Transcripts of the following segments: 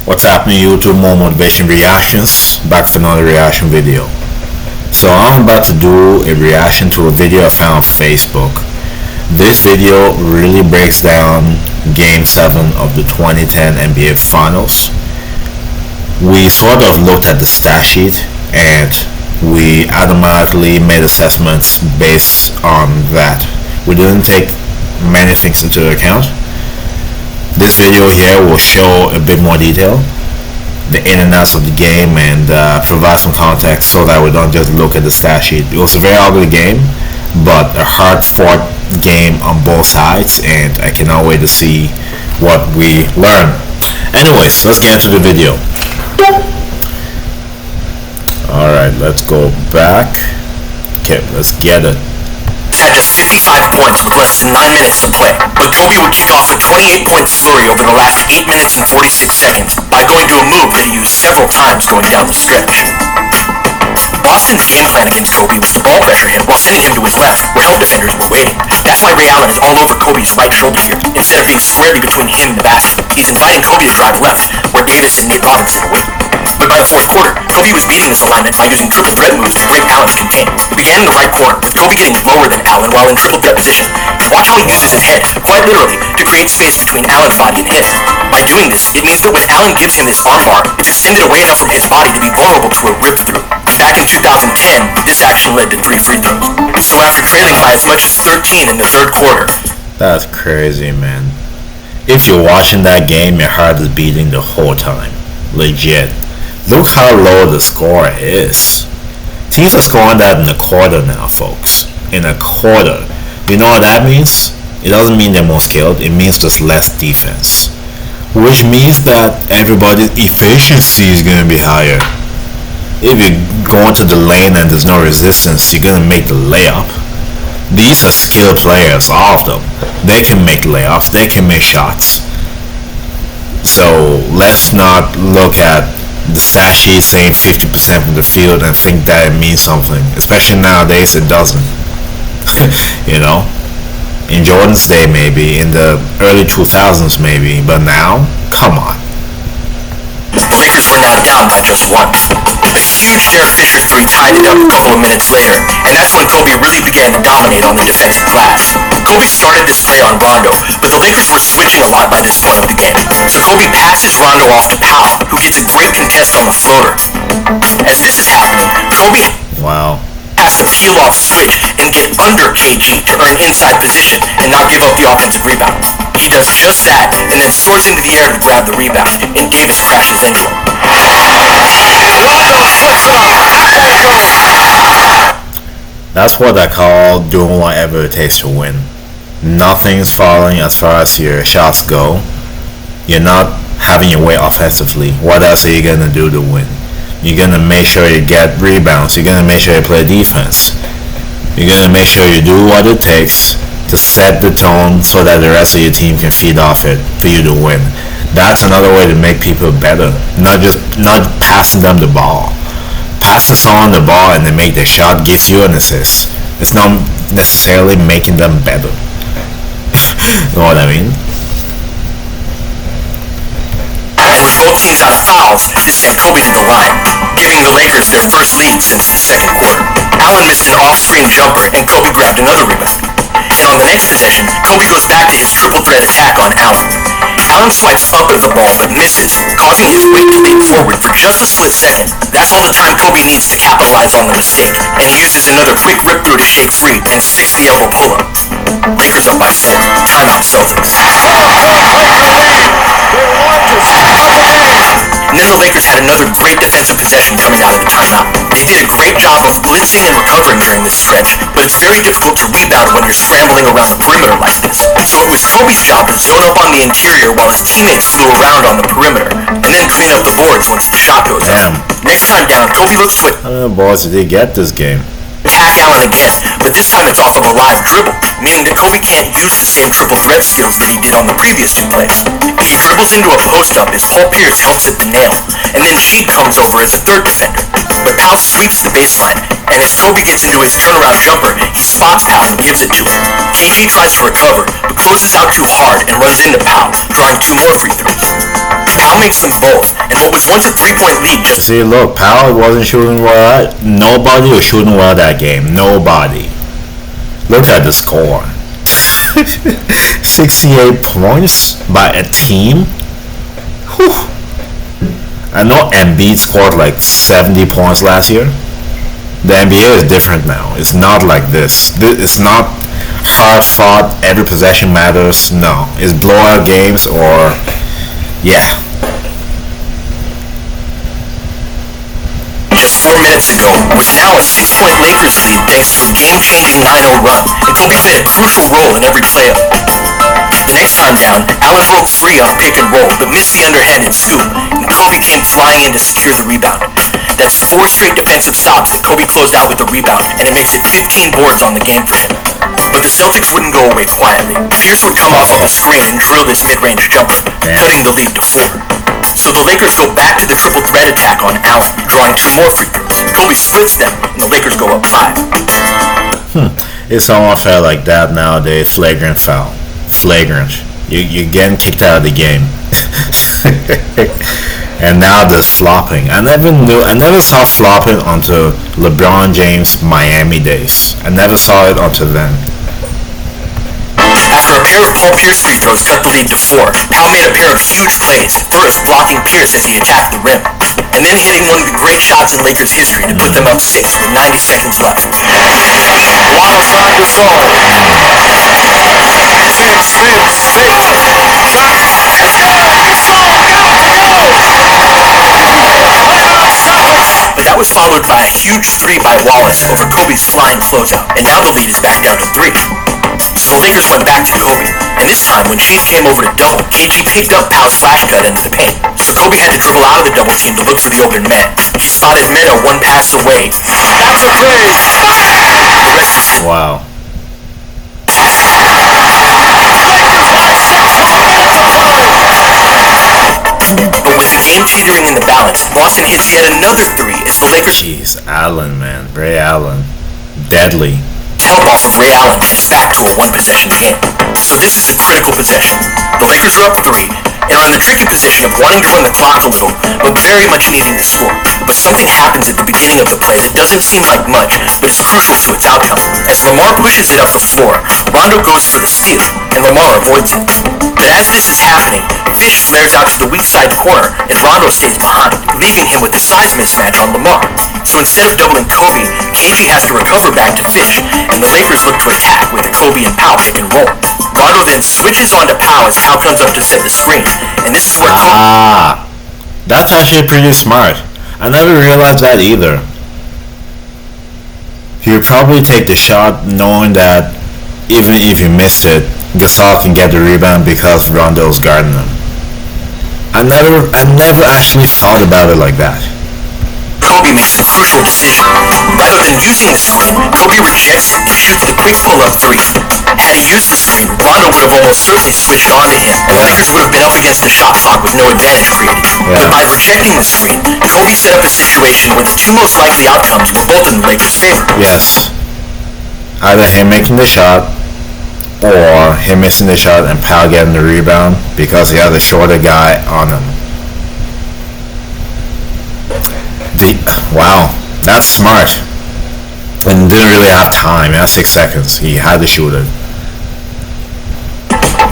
What's happening YouTube? More motivation reactions, back for another reaction video. So I'm about to do a reaction to a video I found on Facebook. This video really breaks down Game 7 of the 2010 NBA Finals. We sort of looked at the stat sheet and we automatically made assessments based on that. We didn't take many things into account. This video here will show a bit more detail, the in and outs of the game, and provide some context so that we don't just look at the stat sheet. It was a very ugly game, but a hard-fought game on both sides, and I cannot wait to see what we learn. Anyways, let's get into the video. Alright, let's go back. Okay, let's get it. Had just 55 points with less than 9 minutes to play, but Kobe would kick off a 28-point flurry over the last 8 minutes and 46 seconds by going to a move that he used several times going down the stretch. Boston's game plan against Kobe was to ball pressure him while sending him to his left, where help defenders were waiting. That's why Ray Allen is all over Kobe's right shoulder here, instead of being squarely between him and the basket. He's inviting Kobe to drive left, where Davis and Nate Robinson are waiting. But by the fourth quarter, Kobe was beating this alignment by using triple threat moves to break Allen's contain. It began in the right corner, with Kobe getting lower than Allen while in triple threat position. And watch how he uses his head, quite literally, to create space between Allen's body and his. By doing this, it means that when Allen gives him this armbar, it's extended away enough from his body to be vulnerable to a rip-through. Back in 2010, this action led to 3 free throws. So after trailing by as much as 13 in the third quarter... That's crazy, man. If you're watching that game, your heart is beating the whole time. Legit. Look how low the score is. Teams are scoring that in a quarter now, folks. In a quarter. You know what that means? It doesn't mean they're more skilled. It means just less defense. Which means that everybody's efficiency is going to be higher. If you go into the lane and there's no resistance, you're going to make the layup. These are skilled players, all of them. They can make layups. They can make shots. So let's not look at the stat sheet saying 50% from the field and think that it means something. Especially nowadays, it doesn't. You know? In Jordan's day, maybe. In the early 2000s, maybe. But now, come on. The Lakers were now down by just one. A huge Derek Fisher 3 tied it up a couple of minutes later, and that's when Kobe really began to dominate on the defensive glass. Kobe started this play on Rondo, but the Lakers were switching a lot by this point of the game. So Kobe passes Rondo off to Powell, who gets a great contest on the floater. As this is happening, Kobe has to peel off switch and get under KG to earn inside position and not give up the offensive rebound. He does just that, and then soars into the air to grab the rebound, and Davis crashes into him. Rondo slips it up, halfway goal. That's what I call doing whatever it takes to win. Nothing's falling as far as your shots go. You're not having your way offensively. What else are you going to do to win? You're going to make sure you get rebounds. You're going to make sure you play defense. You're going to make sure you do what it takes to set the tone so that the rest of your team can feed off it for you to win. That's another way to make people better. Not passing them the ball. Passing someone the ball and they make their shot gives you an assist. It's not necessarily making them better. You know what I mean? And with both teams out of fouls, this sent Kobe to the line, giving the Lakers their first lead since the second quarter. Allen missed an off-screen jumper and Kobe grabbed another rebound. And on the next possession, Kobe goes back to his triple threat attack on Allen. Allen swipes up at the ball but misses, causing his weight to lean forward for just a split second. That's all the time Kobe needs to capitalize on the mistake, and he uses another quick rip through to shake free and sticks the elbow pull-up. Lakers up by 7. Timeout Celtics. And then the Lakers had another great defensive possession coming out of the timeout. They did a great job of blitzing and recovering during this stretch, but it's very difficult to rebound when you're scrambling around the perimeter like this. So it was Kobe's job to zone up on the interior while his teammates flew around on the perimeter, and then clean up the boards once the shot goes up. Next time down, Kobe looks to How many balls did he get this game? attack Allen again, but this time it's off of a live dribble, meaning that Kobe can't use the same triple threat skills that he did on the previous 2 plays. He dribbles into a post-up as Paul Pierce helps at the nail, and then Sheik comes over as a third defender. But Powell sweeps the baseline, and as Kobe gets into his turnaround jumper, he spots Powell and gives it to him. KG tries to recover, but closes out too hard and runs into Powell, drawing 2 more free throws. now makes them both, and what was once a 3-point lead just... See, look, Powell wasn't shooting well. Nobody was shooting well that game. Nobody. Look at the score. 68 points by a team. Whew. I know Embiid scored like 70 points last year. The NBA is different now. It's not like this. It's not hard fought, every possession matters. No. It's blowout games or... yeah. Just 4 minutes ago was now a 6-point Lakers lead thanks to a game-changing 9-0 run, and Kobe played a crucial role in every play of it. The next time down, Allen broke free on pick and roll, but missed the underhanded scoop, and Kobe came flying in to secure the rebound. That's 4 straight defensive stops that Kobe closed out with the rebound, and it makes it 15 boards on the game for him. But the Celtics wouldn't go away quietly. Pierce would come off of the screen and drill this mid-range jumper, cutting the lead to 4. So the Lakers go back to the triple threat attack on Allen, drawing 2 more free throws. Kobe splits them, and the Lakers go up 5. It's almost felt like that nowadays. Flagrant foul. Flagrant. You're getting kicked out of the game. And now there's flopping. I never saw flopping until LeBron James Miami days. I never saw it until then. After a pair of Paul Pierce free throws cut the lead to 4, Powell made a pair of huge plays, first blocking Pierce as he attacked the rim, and then hitting one of the great shots in Lakers history to put them up 6 with 90 seconds left. Waddle's not this on. But that was followed by a huge 3 by Wallace over Kobe's flying closeout, and now the lead is back down to 3. So the Lakers went back to Kobe, and this time when Chief came over to double, KG picked up Powell's flash cut into the paint. So Kobe had to dribble out of the double team to look for the open man. He spotted Mena 1 pass away. That's a three. The rest is... Wow. But with the game teetering in the balance, Boston hits yet another 3 as the Lakers... Jeez, Allen, man. Ray Allen. Deadly. help off of Ray Allen get us back to a one-possession game. So this is a critical possession. The Lakers are up 3, and are in the tricky position of wanting to run the clock a little, but very much needing to score. But something happens at the beginning of the play that doesn't seem like much, but is crucial to its outcome. As Lamar pushes it up the floor, Rondo goes for the steal, and Lamar avoids it. But as this is happening, Fish flares out to the weak side corner, and Rondo stays behind, leaving him with the size mismatch on Lamar. So instead of doubling Kobe, KG has to recover back to Fish, and the Lakers look to attack with a Kobe and Powell pick and roll. Rondo then switches onto Powell as Powell comes up to set the screen, and this is where Kobe... That's actually pretty smart. I never realized that either. He would probably take the shot knowing that even if he missed it, Gasol can get the rebound because Rondo's guarding him. I never actually thought about it like that. Kobe makes a crucial decision. Rather than using the screen, Kobe rejects it and shoots the quick pull-up 3. Had he used the screen, Rondo would have almost certainly switched onto him, and the Lakers would have been up against the shot clock with no advantage created. But by rejecting the screen, Kobe set up a situation where the two most likely outcomes were both in the Lakers' favor. Yes. Either him making the shot, or him missing the shot and Powell getting the rebound because he had a shorter guy on him. Wow, that's smart. And didn't really have time. He had 6 seconds. He had to shoot it.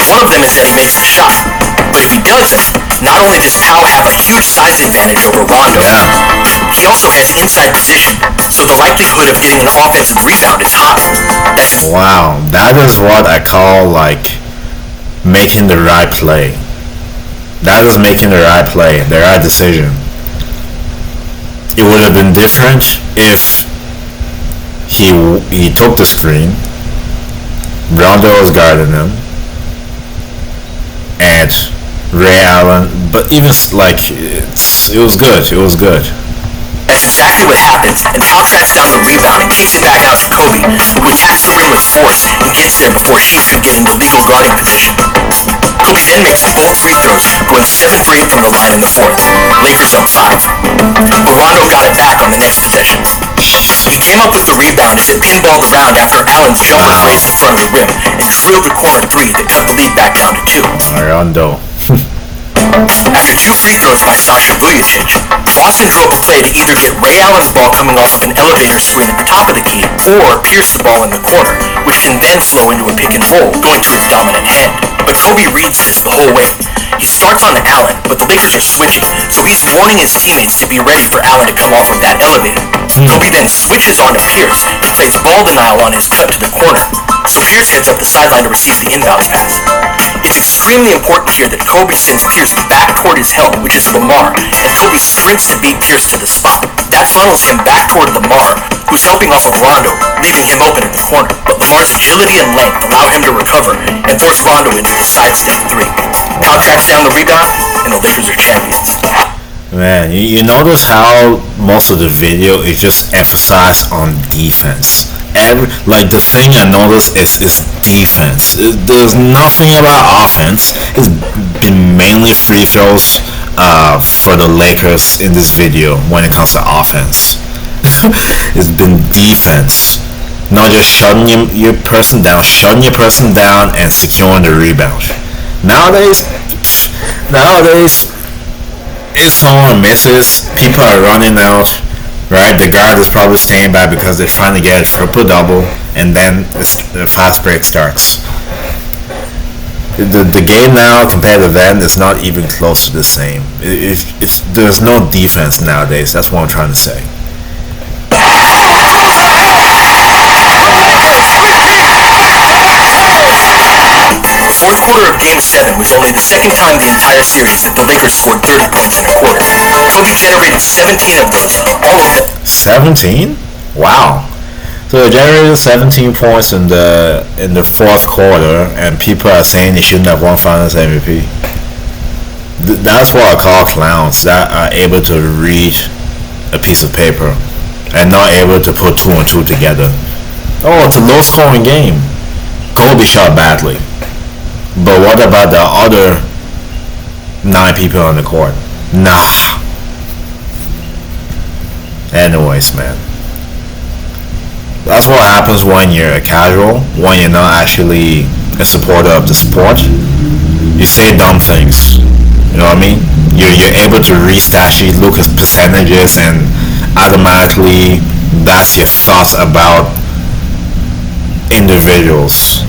One of them is that he makes the shot. But if he doesn't, not only does Powell have a huge size advantage over Rondo, he also has inside position, so the likelihood of getting an offensive rebound is high. Wow, that is what I call, like, making the right play. That is making the right play, the right decision. It would have been different if he took the screen, Rondo was guarding him, and Ray Allen, but even like it was good. That's exactly what happens, and Powell tracks down the rebound and kicks it back out to Kobe, who attacks the rim with force and gets there before Sheik could get into legal guarding position. Kobe then makes both free throws, going 7 for 8 from the line in the fourth. Lakers up 5. But Rondo got it back on the next possession. He came up with the rebound as it pinballed around after Allen jumper grazed the front of the rim and drilled the corner 3 that cut the lead back down to 2. Rondo. After 2 free throws by Sasha Vujacic, Boston drew up a play to either get Ray Allen's ball coming off of an elevator screen at the top of the key, or pierce the ball in the corner, which can then flow into a pick and roll, going to his dominant hand. But Kobe reads this the whole way. He starts on Allen, but the Lakers are switching, so he's warning his teammates to be ready for Allen to come off of that elevator. Kobe then switches on to Pierce, who plays ball denial on his cut to the corner, so Pierce heads up the sideline to receive the inbound pass. It's extremely important here that Kobe sends Pierce back toward his help, which is Lamar, and Kobe sprints to beat Pierce to the spot. That funnels him back toward Lamar, who's helping off of Rondo, leaving him open in the corner. But Lamar's agility and length allow him to recover and force Rondo into a sidestep 3. Now tracks down the rebound, and the Lakers are champions. Man, you notice how most of the video is just emphasized on defense. Like the thing I noticed is defense. There's nothing about offense. It's been mainly free throws for the Lakers in this video when it comes to offense. It's been defense. Not just shutting your person down and securing the rebound. Nowadays, if someone misses, people are running out, right? The guard is probably staying back because they're trying to get a triple-double, and then the fast break starts. The game now compared to then is not even close to the same. There's no defense nowadays. That's what I'm trying to say. Fourth quarter of Game 7 was only the second time the entire series that the Lakers scored 30 points in a quarter. Kobe generated 17 of those, all of them. 17? Wow. So they generated 17 points in the fourth quarter, and people are saying they shouldn't have won Finals MVP. That's what I call clowns that are able to read a piece of paper and not able to put 2 and 2 together. Oh, it's a low-scoring game. Kobe shot badly. But what about the other 9 people on the court? Nah. Anyways, man. That's what happens when you're a casual, when you're not actually a supporter of the sport. You say dumb things. You know what I mean? You're able to read stat sheets, look at percentages, and automatically that's your thoughts about individuals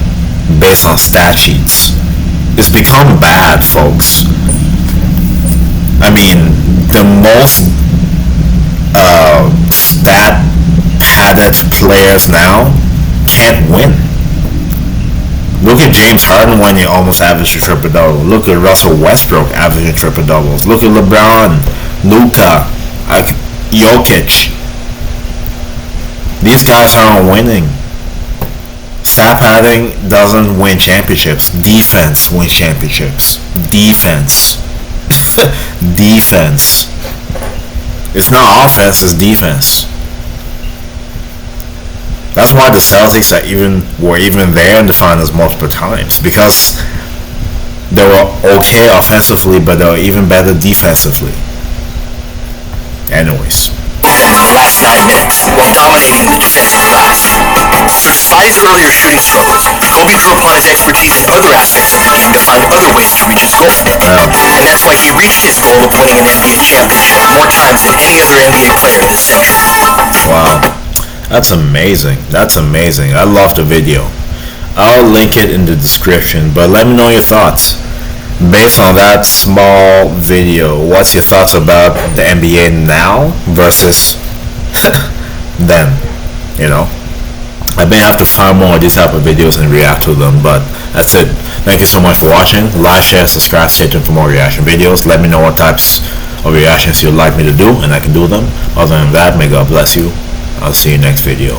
based on stat sheets. It's become bad, folks. I mean, the most stat padded players now can't win. Look at James Harden when he almost averaged a triple-double. Look at Russell Westbrook averaging triple-doubles. Look at LeBron, Luka, Jokic. These guys aren't winning. Stat padding doesn't win championships. Defense wins championships. Defense. Defense. It's not offense, it's defense. That's why the Celtics were even there in the finals multiple times, because they were okay offensively, but they were even better defensively. Anyways. The last 9 minutes, while dominating the defensive glass. So despite his earlier shooting struggles, Kobe drew upon his expertise in other aspects of the game to find other ways to reach his goal. And that's why he reached his goal of winning an NBA championship more times than any other NBA player this century. Wow. That's amazing. That's amazing. I love the video. I'll link it in the description, but let me know your thoughts. Based on that small video, what's your thoughts about the NBA now versus then? You know? I may have to find more of these type of videos and react to them, but that's it. Thank you so much for watching. Like, share, subscribe, stay tuned for more reaction videos. Let me know what types of reactions you'd like me to do, and I can do them. Other than that, may God bless you. I'll see you next video.